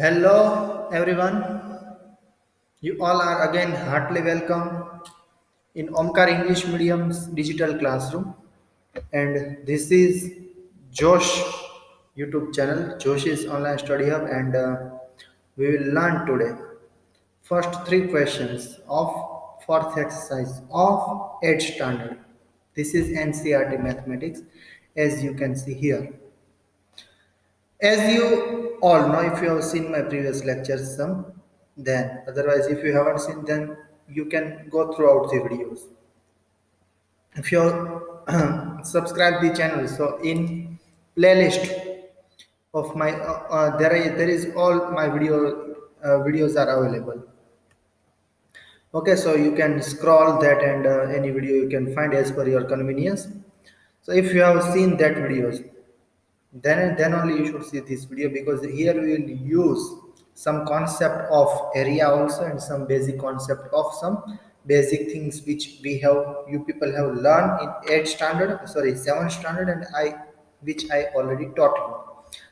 Hello, everyone. You all are again heartily welcome in Omkar English Medium's digital classroom. And this is Josh YouTube channel, Josh's Online Study Hub, and we will learn today first three questions of fourth exercise of 8th standard. This is NCRT Mathematics, as you can see here. As you all know, if you have seen my previous lectures, then otherwise, if you haven't seen, then you can go throughout the videos. If you subscribe the channel, so in playlist of my there is all my videos are available. Okay, so you can scroll that and any video you can find as per your convenience. So if you have seen that videos, then only you should see this video, because here we will use some concept of area also and some basic concept of some basic things which we have you people have learned in 8th standard, sorry, 7th standard, and I which I already taught you.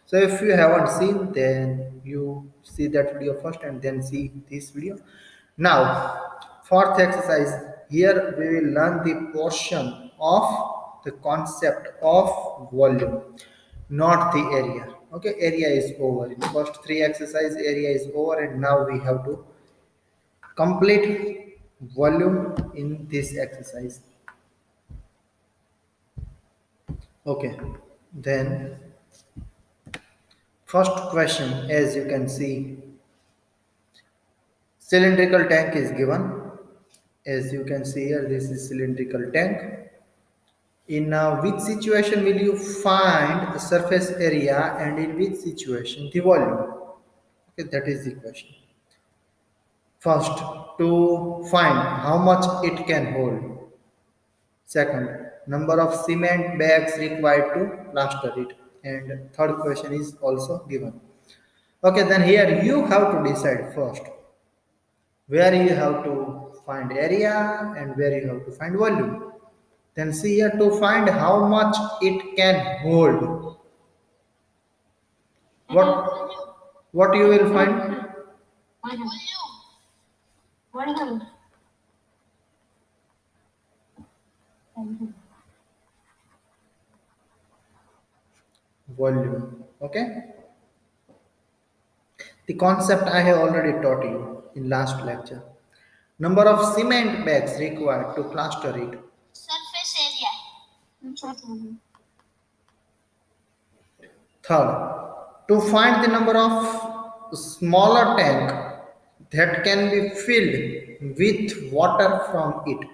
So if you haven't seen, then you see that video first and then see this video. Now, fourth exercise, here we will learn the portion of the concept of volume, not the area. Okay, area is over. In first three exercise, area is over, and now we have to complete volume in this exercise. Okay, then first question, as you can see, cylindrical tank is given. As you can see here, this is cylindrical tank. In which situation will you find the surface area, and in which situation the volume? Okay, that is the question. First, to find how much it can hold. Second, number of cement bags required to plaster it. And third question is also given. Okay, then here you have to decide first where you have to find area and where you have to find volume. Then see here, to find how much it can hold. What you will find? Volume. Okay. The concept I have already taught you in last lecture. Number of cement bags required to plaster it. Surface area. Third, to find the number of smaller tank that can be filled with water from it.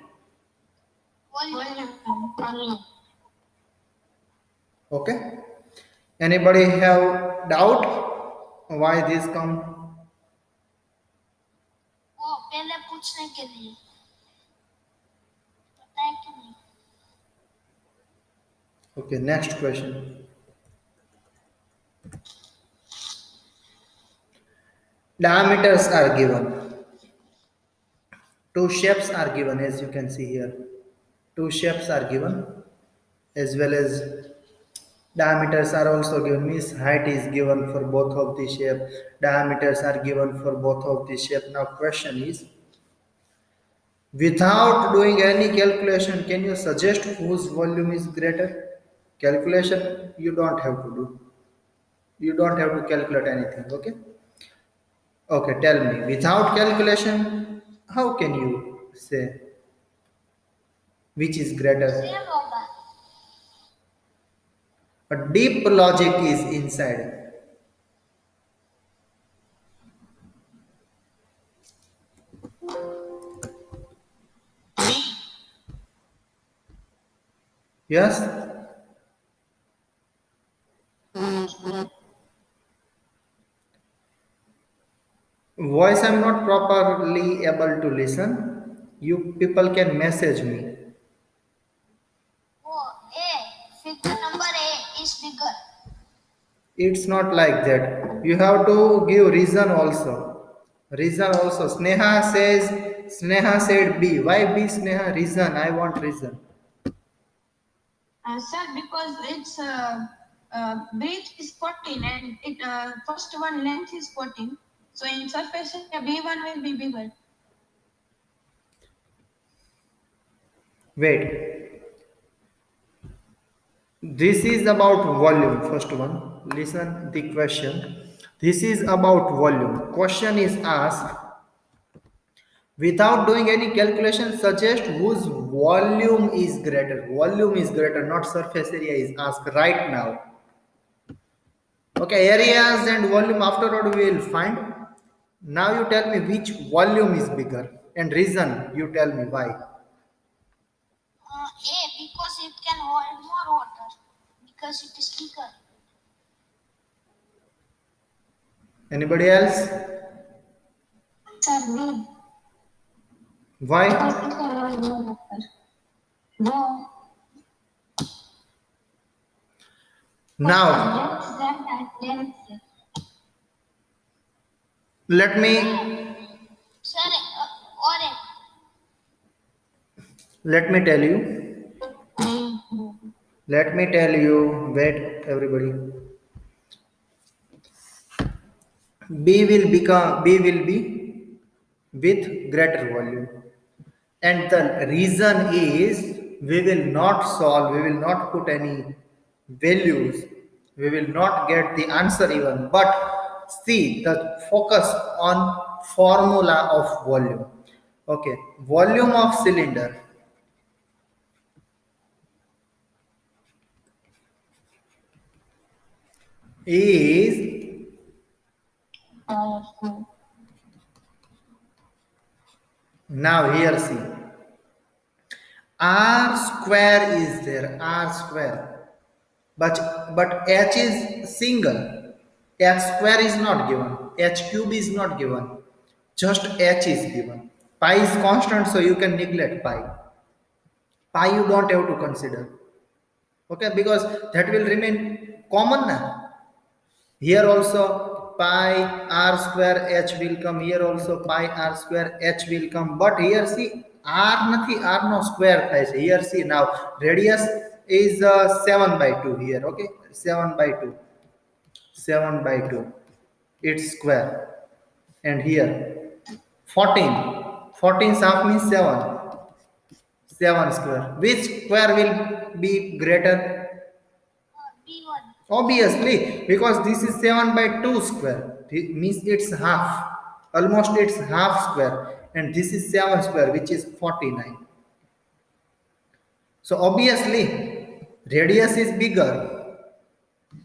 Volume. Okay. Anybody have doubt why this come? वो पहले पूछने के लिए पता है कि नहीं? Okay, next question. Diameters are given. Two shapes are given, as you can see here. Two shapes are given, as well as diameters are also given. Means height is given for both of the shape. Diameters are given for both of the shape. Now question is, without doing any calculation, can you suggest whose volume is greater? Calculation you don't have to do. You don't have to calculate anything. Okay. Okay. Tell me, without calculation, how can you say which is greater? Same होगा. A deep logic is inside. Yes? Voice I'm not properly able to listen. You people can message me. वो A figure number A is bigger. It's not like that. You have to give reason also. Reason also. Sneha said B. Why B, Sneha? Reason. I want reason. Sir, because it's breadth is 14 and it first one length is 14. So in surface area, B1 will be bigger. Wait. This is about volume. First one. Listen the question. This is about volume. Question is asked without doing any calculation. Suggest whose volume is greater. Volume is greater, not surface area is asked right now. Okay, areas and volume afterward we will find. Now you tell me which volume is bigger and reason you tell me why. A, because it can hold more water. Because it is bigger. Anybody else? Sir, B. Why? Because it can hold more water. No. Now Length than that length. let me Sir, or A. let me tell you. Let me tell you. Wait, everybody. B will be with greater volume, and the reason is we will not solve. We will not put any values. We will not get the answer even. But see the focus on formula of volume. Okay, volume of cylinder is now here see r square is there, r square, but h is single, h square is not given, h cube is not given, just h is given. Pi is constant, so you can neglect pi you don't have to consider. Okay, because that will remain common now. Here also pi r square h will come. Here also pi r square h will come. But here see r નથી, r નો square થાય છે. Here see now radius is 7 by 2 here. Okay, 7 by 2. 7 by 2. It's square. And here 14. 14 half means 7. 7 square. Which square will be greater? B1. Obviously, because this is 7 by 2 square. It means it's half. Almost it's half square. And this is 7 square, which is 49. So obviously, radius is bigger.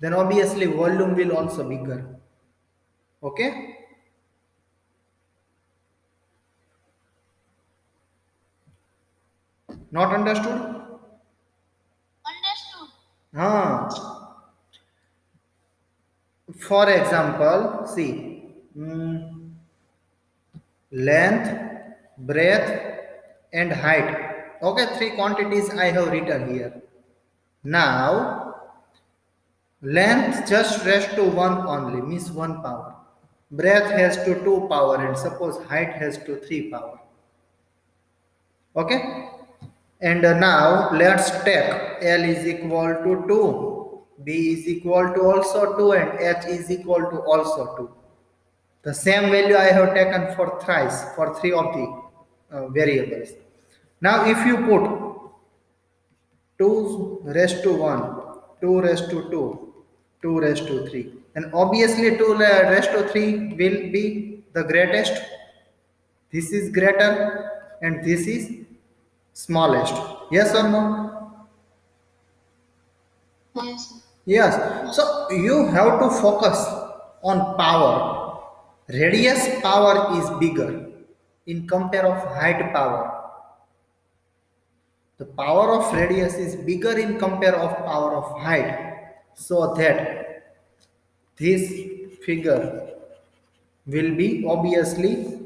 Then obviously volume will also bigger. Okay? Not understood? Understood. For example, see, length, breadth, and height. Okay, three quantities I have written here. Now, length just raised to 1 only, means 1 power. Breadth has to 2 power, and suppose height has to 3 power. Okay? And now let's take L is equal to 2, B is equal to also 2, and H is equal to also 2. The same value I have taken for thrice, for three of the variables. Now if you put 2 raised to 1, 2 raised to 2, 2 raised to 3, and obviously 2 raised to 3 will be the greatest. This is greater and this is smallest. Yes or no? Yes. Yes. So you have to focus on power. Radius power is bigger in compare of height power. The power of radius is bigger in compare of power of height. So that this figure will be obviously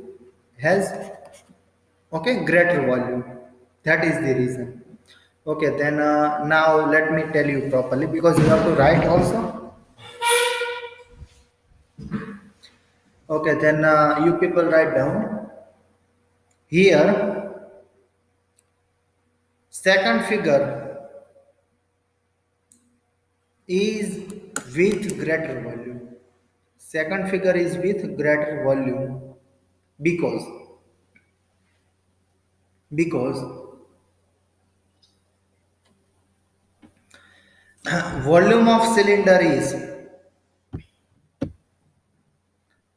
has okay greater volume. That is the reason. Okay, then now let me tell you properly because you have to write also. Okay, then you people write down here. Second figure is with greater volume. Second figure is with greater volume because because volume of cylinder is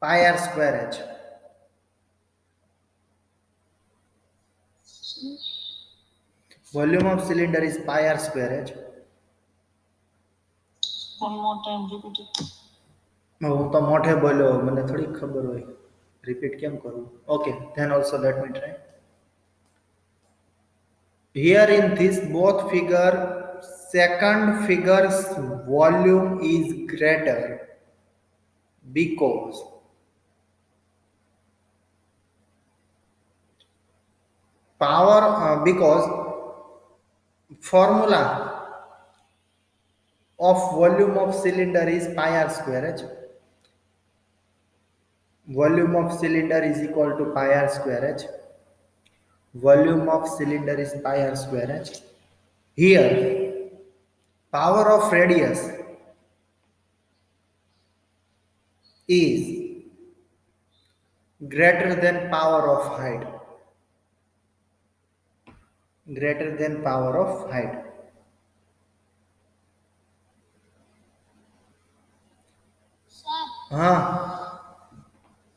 pi r square h. Volume of cylinder is pi r square h. One more time, repeat it. હું તો મોઢે બોલ્યો મને થોડી ખબર હોય repeat કેમ કરું okay then also let me try. Here in this both figure, second figure's volume is greater because power because formula of volume of cylinder is pi r square h. Volume of cylinder is equal to pi r square h. Volume of cylinder is pi r square h. Here, power of radius is greater than power of height. Greater than power of height. Sir हाँ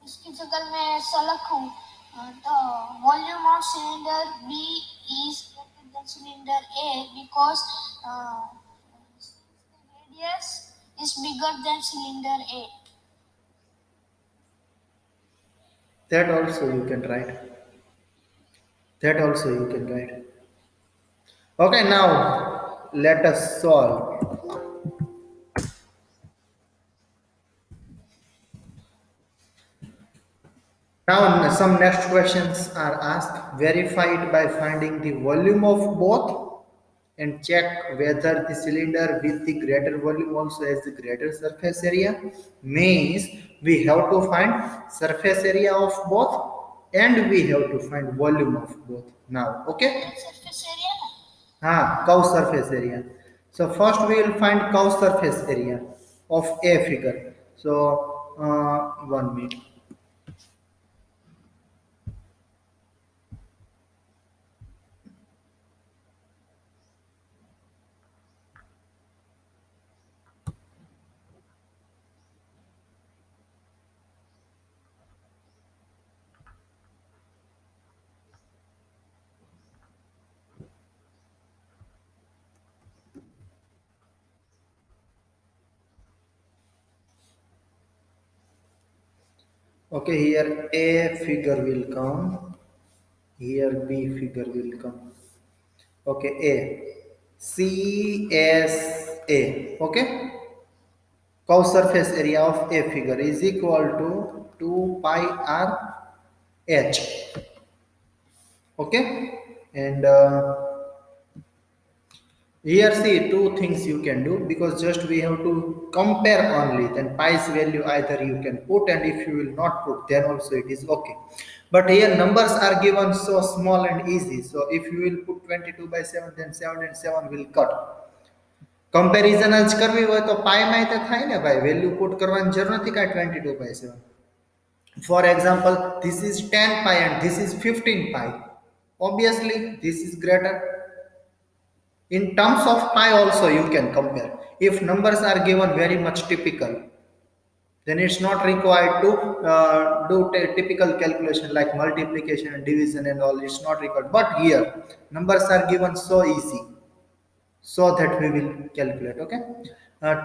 इसकी जगह मैं ऐसा लिखूं तो volume of cylinder B is greater than cylinder A because radius is bigger than cylinder A. that also you can write. That also you can write. Okay, now let us solve. Now some next questions are asked. Verify it by finding the volume of both and check whether the cylinder with the greater volume also has the greater surface area. Means we have to find surface area of both and we have to find volume of both. Now, okay? Surface area ना Curve surface area. So first we will find curve surface area of a figure. So 1 minute. Okay, here A figure will come. Here B figure will come. Okay, A. CSA. Okay. Curve surface area of A figure is equal to 2 pi r h. Okay. And here see two things you can do because just we have to compare only then pi's value either you can put and if you will not put then also it is okay. But here numbers are given so small and easy. So if you will put 22 by 7 then 7 and 7 will cut. Comparison જ કરવી હોય તો પાઈ માં તો થાય ને ભાઈ value put કરવાની જરૂર નથી કાંઈ 22 by 7. For example, this is 10 pi and this is 15 pi. Obviously, this is greater. In terms of pi also you can compare. If numbers are given very much typical, then it's not required to do typical calculation like multiplication and division and all. It's not required. But here, numbers are given so easy, so that we will calculate. Okay,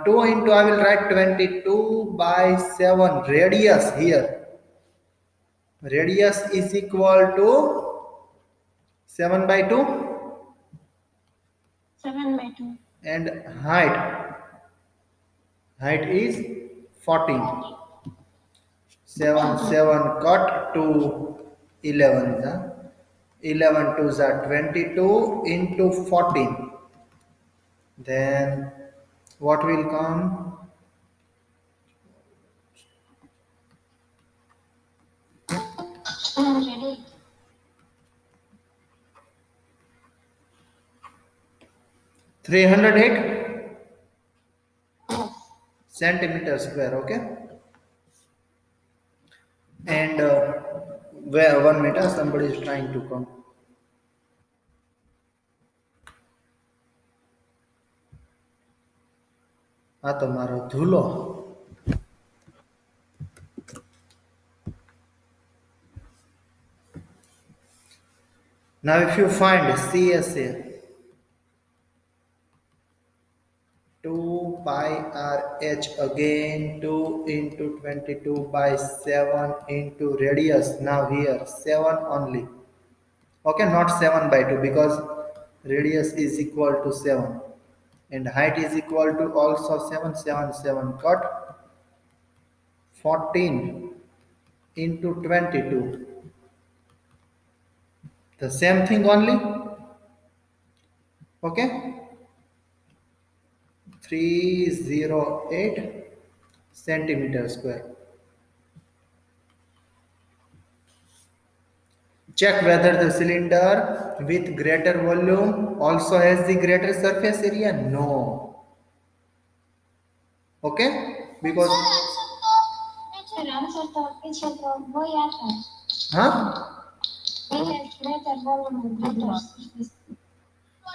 2 into I will write 22 by 7 radius here. Radius is equal to 7 by 2. 7 by 2. And height is 14. 7 7 cut to 11 11 2s are 22 into 14. Then what will come? Ready? 308. Yes. centimeter square. Okay, and where 1 meter, somebody is trying to come. આ તો મારો ધૂલો. Now if you find CSA, 2 pi r h, again 2 into 22 by 7 into radius. Now here 7 only. Okay, not 7 by 2, because radius is equal to 7 and height is equal to also 7. 7 7 cut. 14 into 22, the same thing only. Okay, 308 centimeter square. Check whether the cylinder with greater volume also has the greater surface area. No. Okay, because sir answer तो पीछे तो वही आता है huh, greater volume greater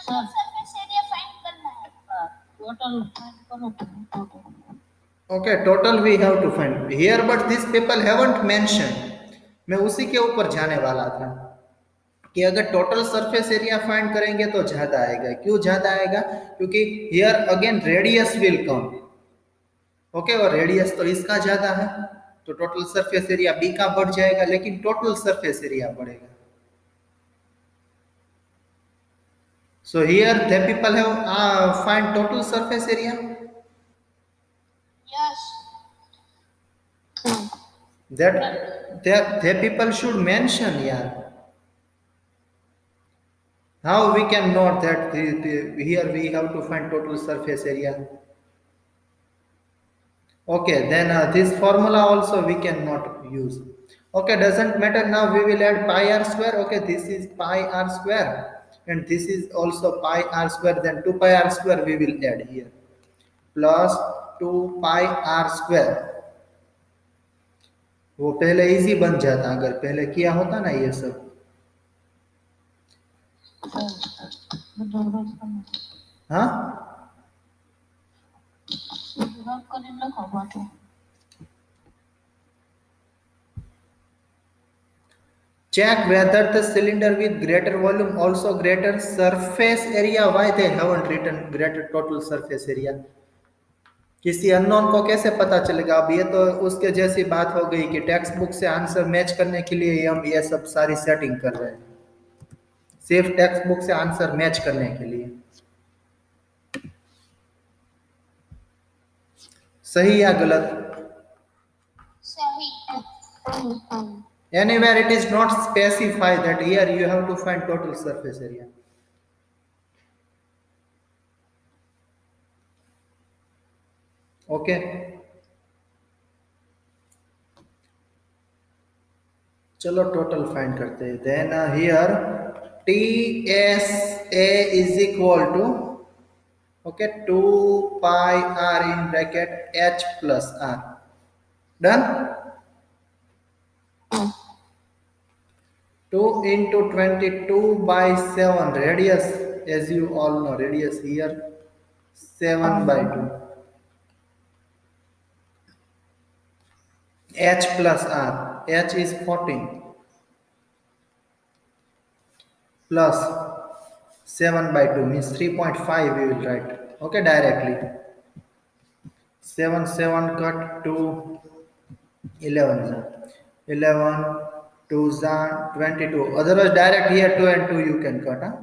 surface area find करना है total okay, total we have to find here, but these people haven't mentioned. मैं उसी के ऊपर जाने वाला था कि अगर टोटल सरफेस एरिया फाइंड करेंगे तो ज्यादा आएगा. क्यों ज्यादा आएगा? क्योंकि here again radius will come. Okay, और रेडियस तो इसका ज्यादा है, तो टोटल सरफेस एरिया बी का बढ़ जाएगा, लेकिन टोटल सरफेस एरिया बढ़ेगा. So here the people have find total surface area. Yes that the people should mention. Yeah, how we can note that here we have to find total surface area. Okay, then this formula also we cannot use. Okay, doesn't matter. Now we will add pi r square. Okay, this is pi r square and this is also pi r square. Then 2 pi r square we will add here, plus 2 pi r square. वो पहले easy बन जाता अगर पहले किया होता ना ये सब. हाँ, check whether the cylinder with greater volume also greater surface area. Why they haven't written greater total surface area? किसी अननोन को कैसे पता चलेगा? अब ये तो उसके जैसी बात हो गई कि टेक्स्ट बुक से आंसर मैच करने के लिए हम ये सब सारी सेटिंग कर रहे हैं, सिर्फ टेक्स्ट बुक से आंसर मैच करने के लिए. सही या गलत? सही Anywhere it is not specified that here you have to find total surface area. Okay, चलो टोटल फाइंड करते हैं. Then here TSA is equal to, okay, 2 pi r in bracket h plus r. Done. 2 into 22 by 7 radius, as you all know, radius here 7 by 2, h plus r, h is 14 plus 7 by 2 means 3.5 we will write. Okay, directly 7 7 cut to 11 11 2 22. Otherwise direct here 2 and 2 you can cut, huh?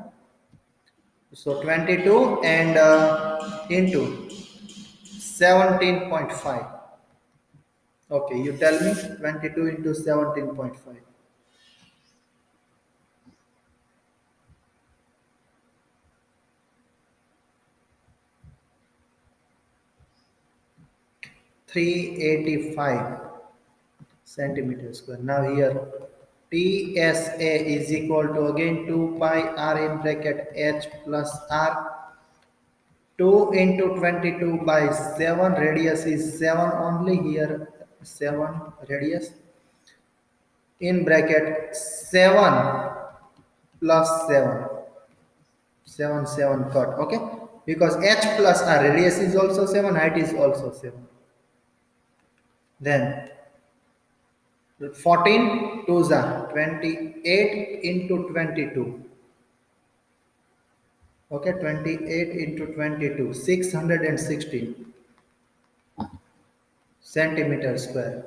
So 22 and into 17.5. Okay, you tell me 22 into 17.5. 385 centimeter square. Now here TSA is equal to again 2 pi r in bracket h plus r 2 into 22 by 7, radius is 7 only here, 7 radius, in bracket 7 plus 7, 7 7 cut, okay, because h plus r, radius is also 7, height is also 7. Then 14 2s are 28 into 22, okay, 28 into 22, 616 centimeter square.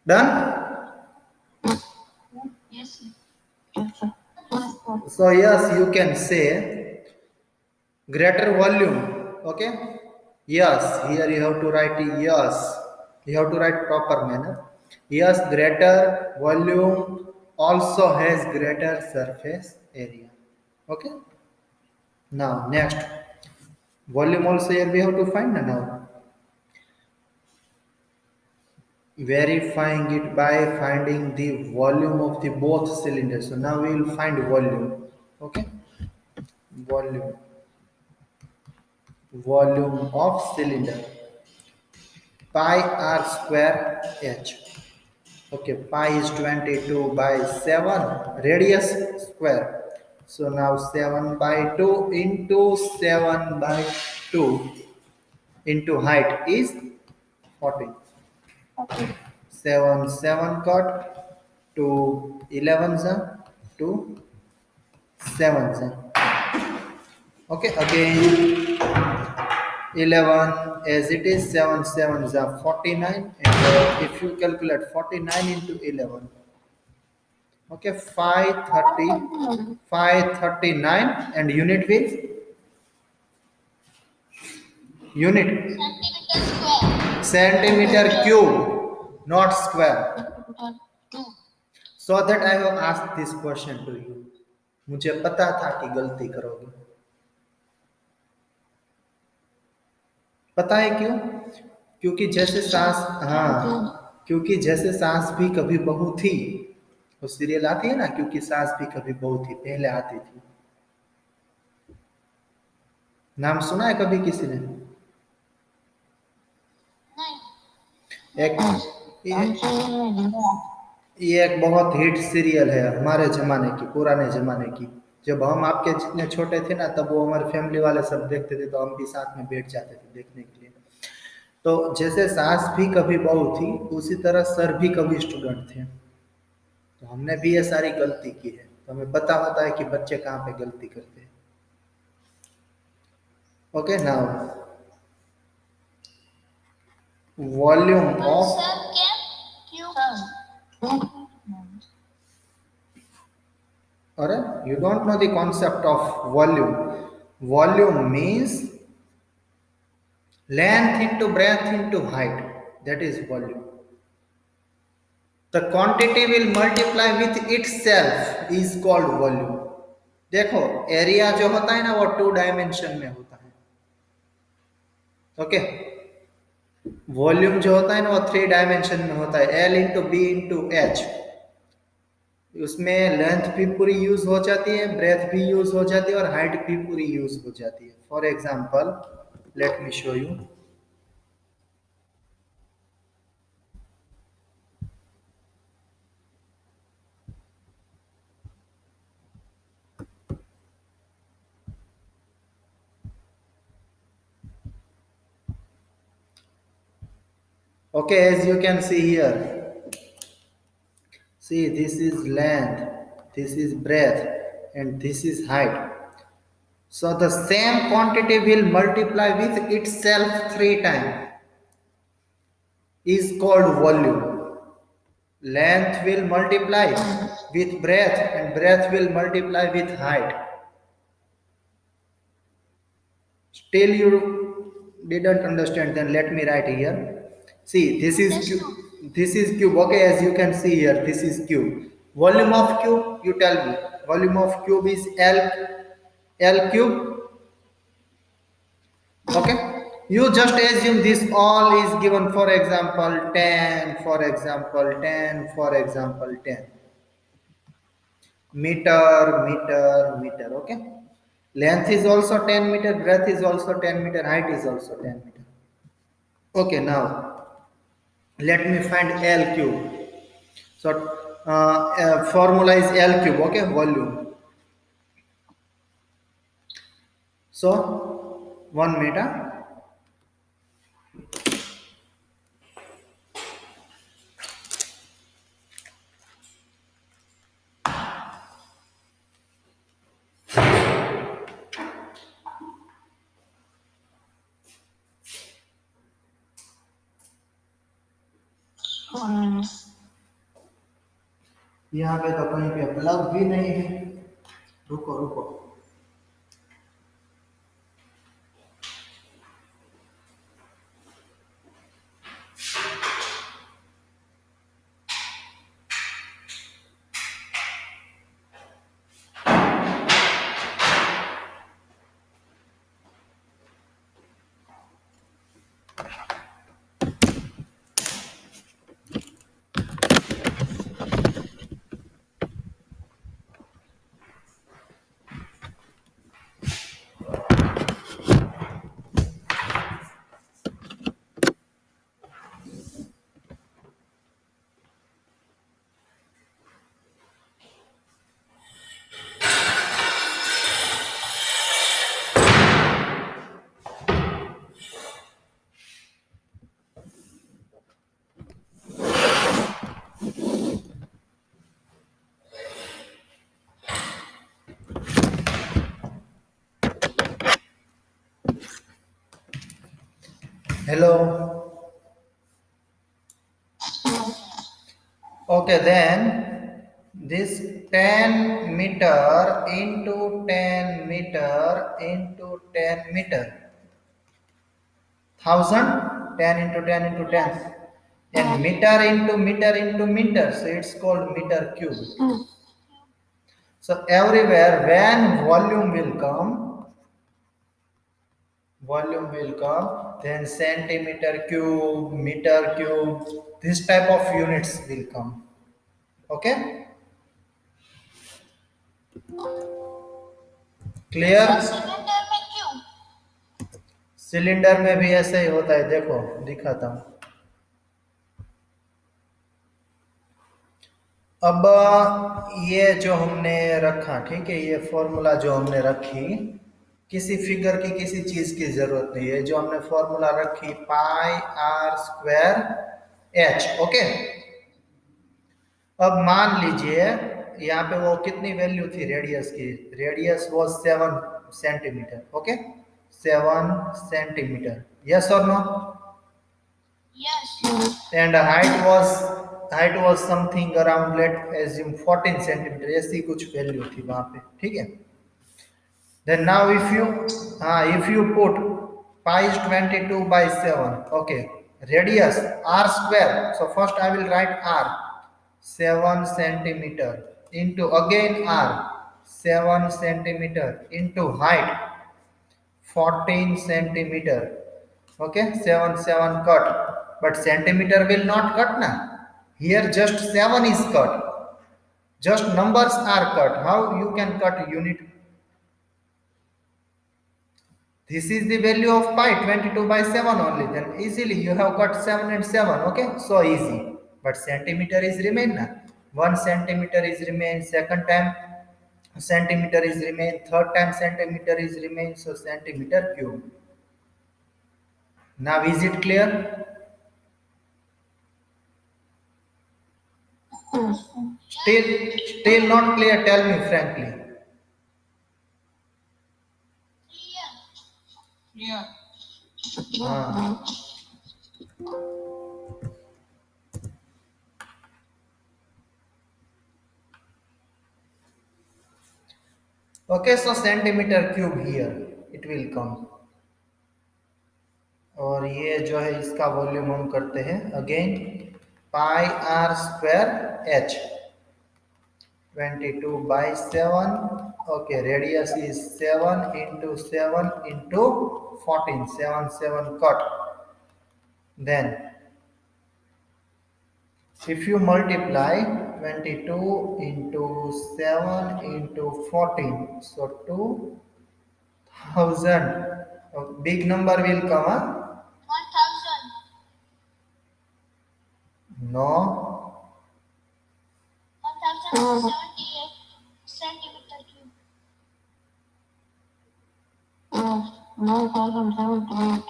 Done. Yes, sir. Yes, sir. Yes, sir. So yes, you can say greater volume, okay. Yes, here you have to write yes, you have to write proper manner. Yes, greater volume also has greater surface area, okay. Now next, volume also here we have to find now, verifying it by finding the volume of the both cylinders. So now we will find volume, okay. Volume, volume of cylinder, pi r square h, okay. Pi is 22 by 7, radius square, so now 7 by 2 into 7 by 2 into height is 40. Okay. 7 7 cut, to 11 to 7 okay, again 11 as it is, 7 7 is 49, and if you calculate 49 into 11, okay, 530, 539, and unit will, unit Centimeter square. centimeter cube, not square. Two. So that I have asked this question to you, मुझे पता था कि गलती करोगे. पता है क्यों? क्योंकि जैसे सास, हाँ, क्योंकि जैसे सास भी कभी बहू थी, वो सीरियल आती है ना, क्योंकि सास भी कभी बहू थी, पहले आती थी. नाम सुना है कभी किसी ने? नहीं. एक ये एक बहुत हिट सीरियल है हमारे जमाने की, पुराने जमाने की. जब हम आपके जितने छोटे थे ना, तब वो हमारे फैमिली वाले सब देखते थे, तो हम भी साथ में बैठ जाते थे देखने के लिए. तो जैसे सास भी कभी बहू थी, उसी तरह सर भी कभी स्टूडेंट थे. तो हमने भी ये सारी गलती की है, तो हमें पता होता है कि बच्चे कहाँ पे गलती करते हैं. Okay, now volume But of, sir, can cube? अरे you don't know the concept of volume. Volume means length into breadth into height, that is volume. The quantity will multiply with itself is called volume. देखो area जो होता है ना, वो 2 dimension में होता है, ओके. वॉल्यूम जो होता है ना, वो 3 डायमेंशन में होता है, L into B into H. उसमें लेंथ भी पूरी यूज हो जाती है, ब्रेथ भी यूज हो जाती है, और हाइट भी पूरी यूज हो जाती है. For example, let me show you. Okay, as you can see here, see, this is length, this is breadth, and this is height. So the same quantity will multiply with itself 3 times, is called volume. Length will multiply with breadth, and breadth will multiply with height. Still you didn't understand, then let me write here. See, this is cube, this is cube, okay. As you can see here, this is cube. Volume of cube, you tell me. Volume of cube is L cube, okay. You just assume this all is given, for example 10, for example 10, for example 10 meter, okay. Length is also 10 meter, breadth is also 10 meter, height is also 10 meter. Okay, now let me find L cube. So formula is L cube, okay, volume. So 1 meter. यहाँ पे तो कहीं पे plug भी नहीं है, रुको रुको। Hello. Okay, then this 10 meter into 10 meter into 10 meter. 1000, 10 into 10 into 10. Yes. And meter into meter into meter. So it's called meter cube. So everywhere when volume will come, then centimeter cube, meter cube, this type of units will come. Okay? So Clear? cylinder में क्यों? Cylinder में भी ऐसा ही होता है, देखो दिखाता हूं। अब ये जो हमने रखा, ठीक है, ये फॉर्मूला जो हमने रखी, किसी फिगर की किसी चीज की जरूरत नहीं है, जो हमने फॉर्मूला रखी पाई आर स्क्वायर एच। ओके, अब मान लीजिए यहाँ पे वो कितनी वैल्यू थी रेडियस की, radius was 7 centimetre. Okay, 7 centimetre, yes और no? Yes. And height was something around, let assume 14 centimetre, ऐसी कुछ वैल्यू थी वहां पे, ठीक है। Then now if you put pi is 22 by 7, okay, radius r square, so first I will write r 7 centimeter into again r 7 centimeter into height 14 centimeter. Okay, 7 7 cut, but centimeter will not cut na. Here just 7 is cut, just numbers are cut. How you can cut unit? This is the value of pi 22 by 7 only, then easily you have cut 7 and 7. Okay, so easy, but centimeter is remain na. 1 centimeter is remain, second time centimeter is remain, third time centimeter is remain, so centimeter cube. Now is it clear? Still not clear, tell me frankly. Clear. Yeah. Ah. Okay, so centimeter cube here it will come, और ये जो है इसका volume हम करते हैं again pi r square h 22 by 7. Okay, radius is 7 into 7 into 14, 7 7 cut. Then if you multiply 22 into 7 into 14, so 2 1000. Big number will come, huh? 1000. No. 1078 centimeter cube. Yes, 9078.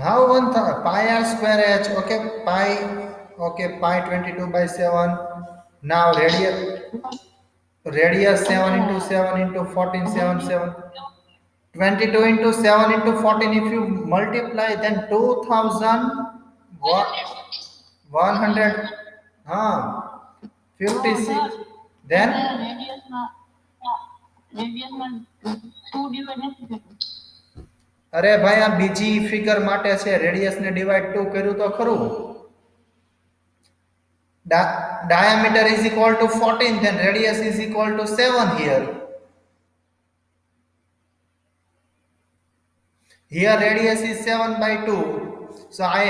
How pi r square h? Okay, pi. Okay, pi 22 by 7. Now radius 7 into 7 into 14 7 7. 22 into 7 into 14. If you multiply, then 2000 what? 100. Ah, No, 56. sir. Then, Radius na, radius na 2 divided. અરે ભાઈ આ બીજી figure માટે છે radius ને divide 2 કર્યું તો ખરું. Diameter is equal to 14, then radius is equal to 7 here. Here radius is 7 by 2. So I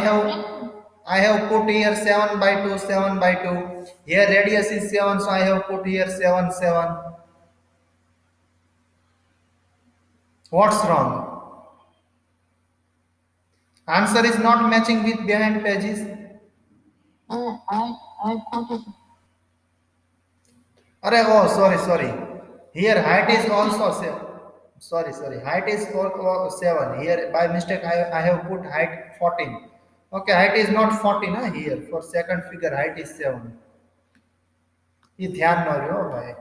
have put here 7 by 2, 7 by 2. Here radius is 7, so I have put here 7, 7. What's wrong? Answer is not matching with behind pages. I put it. Oh, sorry. Here height is also 7. Sorry. Height is 7. Here by mistake I have put height 14. Okay, height is not 14 huh? Here for second figure height is 7. એ ધ્યાન ન રહ્યો ભાઈ.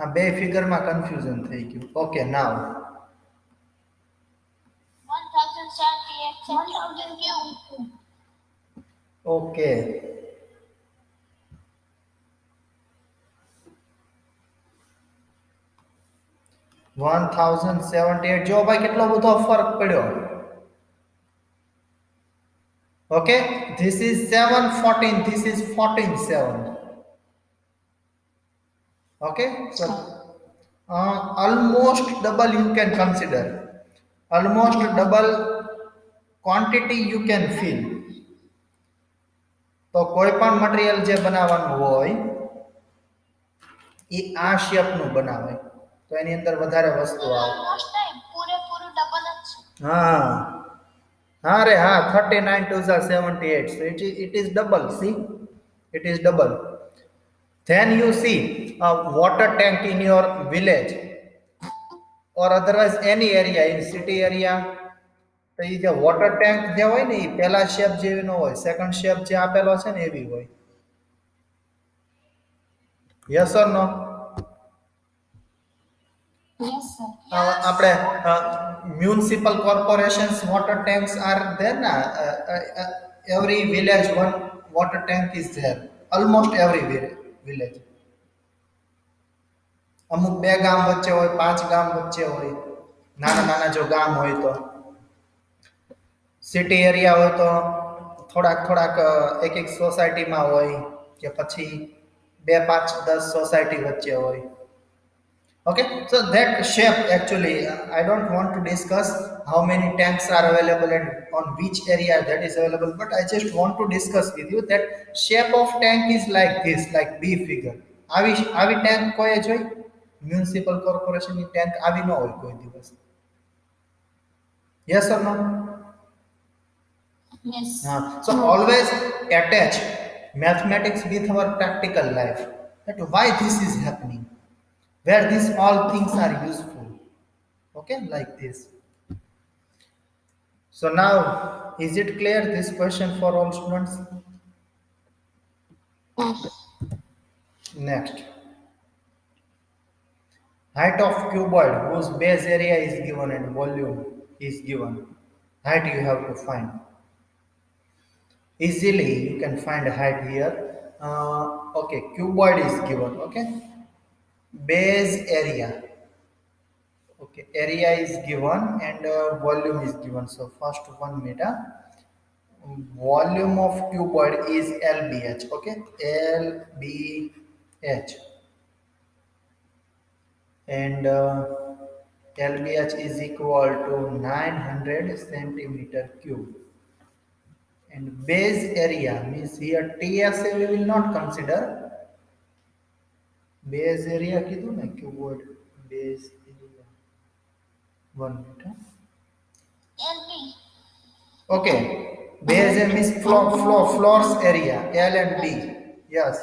આ બે ફિગરમાં confusion થઈ ગયું. Okay નાવ 1078 centimeter cube. Okay 1078. જો ભાઈ કેટલો બધો ફરક પડ્યો. Okay, this is 7 14, this is 14 7. Okay, so almost double you can consider, almost double quantity you can feel. તો કોઈ પણ મટીરીયલ જે બનાવવાનું હોય એ આ શેપનું બનાવે તો એની અંદર વધારે વસ્તુ આવે. Almost time. પૂરેપૂરું ડબલ જ છે. હા રે હા 39 to 78, so it is double. See, it is double. Then you see a water tank in your village or otherwise any area in city area. તો એ જે વોટર ટેન્ક જે હોય ને એ પહેલા શેપ જેવી ન હોય, સેકન્ડ શેપ જે આપેલો છે ને એવી હોય. Yes or no? Yes, sir. આપણે municipal corporations water tanks are there ના, every village one water tank is there, almost every village. અમુક બે ગામ વચ્ચે હોય, પાંચ ગામ વચ્ચે હોય, નાના જો ગામ હોય તો. સિટી એરિયા હોય તો થોડાક એક સોસાયટીમાં હોય કે પછી 2 5 10 સોસાયટી વચ્ચે હોય. Okay, so that shape actually I don't want to discuss how many tanks are available and on which area that is available, but I just want to discuss with you that shape of tank is like this, like B figure. આવી tank કોઈ જોઈ? Municipal કોર્પોરેશનની tank આવી ન હોય કોઈ દિવસ. Yes or no? Yes. So always attach mathematics with our practical life. That why this is happening, where these all things are useful. Okay, like this. So now, is it clear this question for all students? Yes. Next. Height of cuboid whose base area is given and volume is given. Height you have to find. Easily you can find height here. Okay, cuboid is given. Okay, base area. Okay, area is given and volume is given. So first 1 meter. Volume of cuboid is LBH. Okay, LBH, and LBH is equal to 900 centimeter cube. And base area means here TSA we will not consider. Base area કીધું ને cuboid base area 1 minute LB. okay base means floors area L and B yes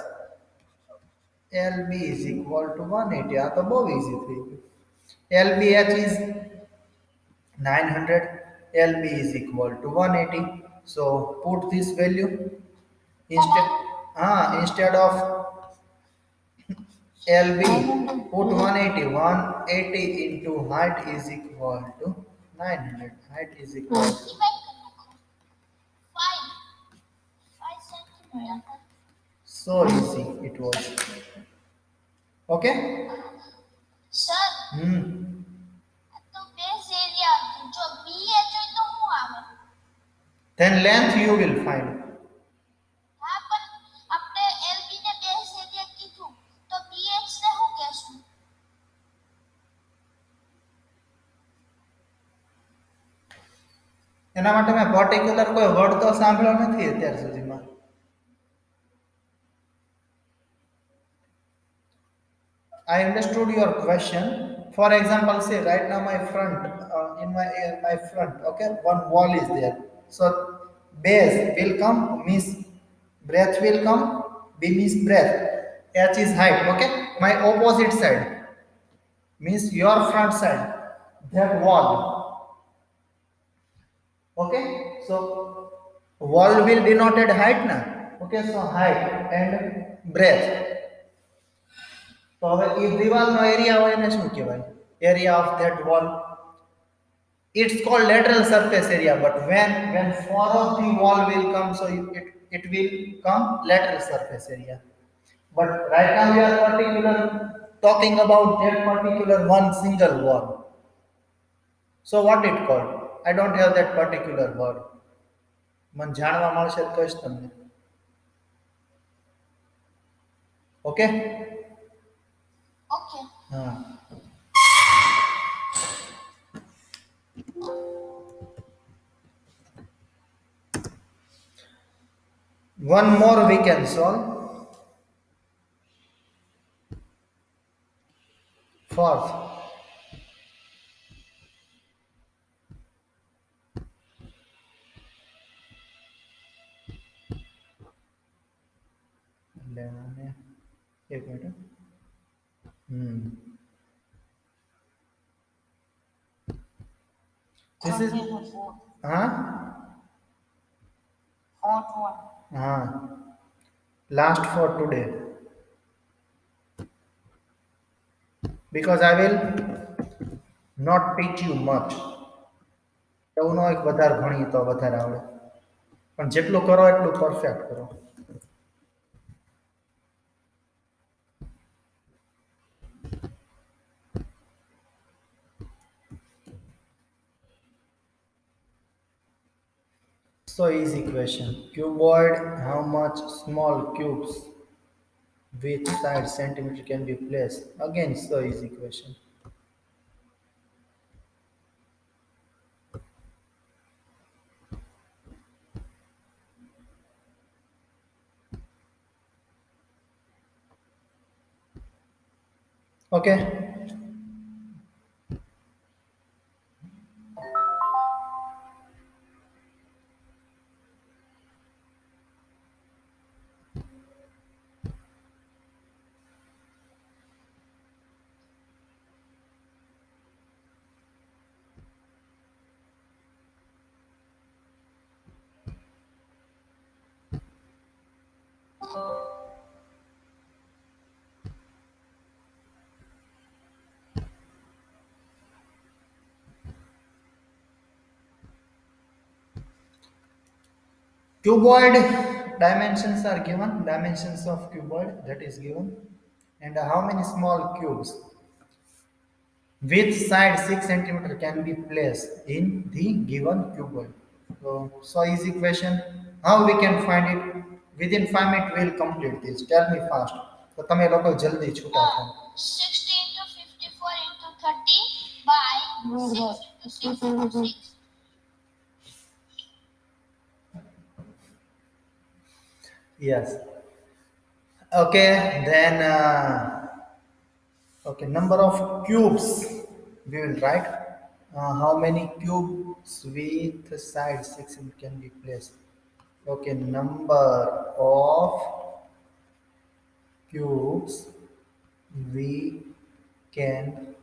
LB is equal to 180 આ તો બહુ easy થઈ ગયું LBH is 900 LB is equal to 180 so put this value instead instead of LB put 180 180 into height is equal to 900 height is equal to Divide कर रखो. 5 centimeter. so easy it was okay Sir, hmm तो base area जो BH હોય તો શું આવે? then length you will find હા પણ આપણે LB ને base area કીધું તો BH ને શું કહેશું? એના માટે મેં પર્ટિક્યુલર કોઈ વર્ડ તો સાંભળ્યો નથી અત્યાર સુધીમાં I understood your question. For example, say right now my front, in my front, okay, one wall is there. So base will come, means breadth will come, B means breadth, H is height, okay. My opposite side means your front side, that wall, okay. So wall will denoted height na, okay. So height and breadth. તો હવે એ દિવાલનો area હોય એને શું કહેવાય area of that wall it's called lateral surface area but when four of the wall will come so it will come lateral surface area but right now we are particular talking about that particular one single wall so what it called I don't have that particular word મને જાણવા મળશે તો કહીશ તમને okay Okay. હા one more we can solve fourth એટલે આને એક minute this is huh Fourth one. last for today because I will not teach you much એવું ન હોય કે વધારે ભણી તો વધારે આવડે પણ જેટલું કરો એટલું પરફેક્ટ કરો so easy question cuboid how much small cubes which side centimeter can be placed again so easy question okay cuboid dimensions are given dimensions of cuboid that is given and how many small cubes which side 6 centimeter can be placed in the given cuboid so easy question how we can find it within 5 minutes we'll complete this tell me fast તો તમે લોકો જલ્દી છૂટા થાઓ 60 into 54 into 30 by 6 into 6 into 6. yes okay then Okay, number of cubes we will write. How many cubes with side 6 can be placed? Okay, number of cubes we can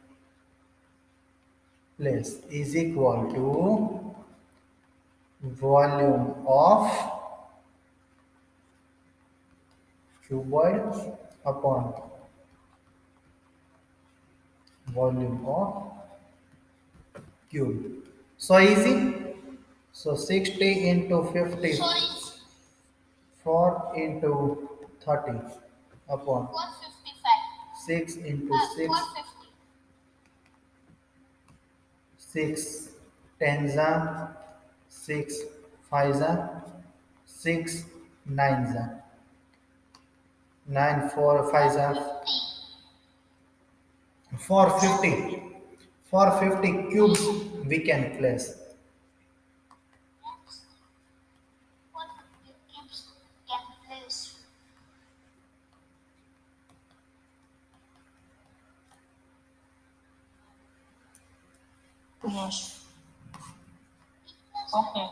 place is equal to volume of cuboid upon volume of cube. So easy. So 60 into 50, So it's 4 into 30 upon 455. 6 into 6, 450. 6 tens are 6 fives are 6 nines are 9 4 fives are 50. 450. 450 cubes we can place. Yes. 450 cubes can place. Yes. Okay.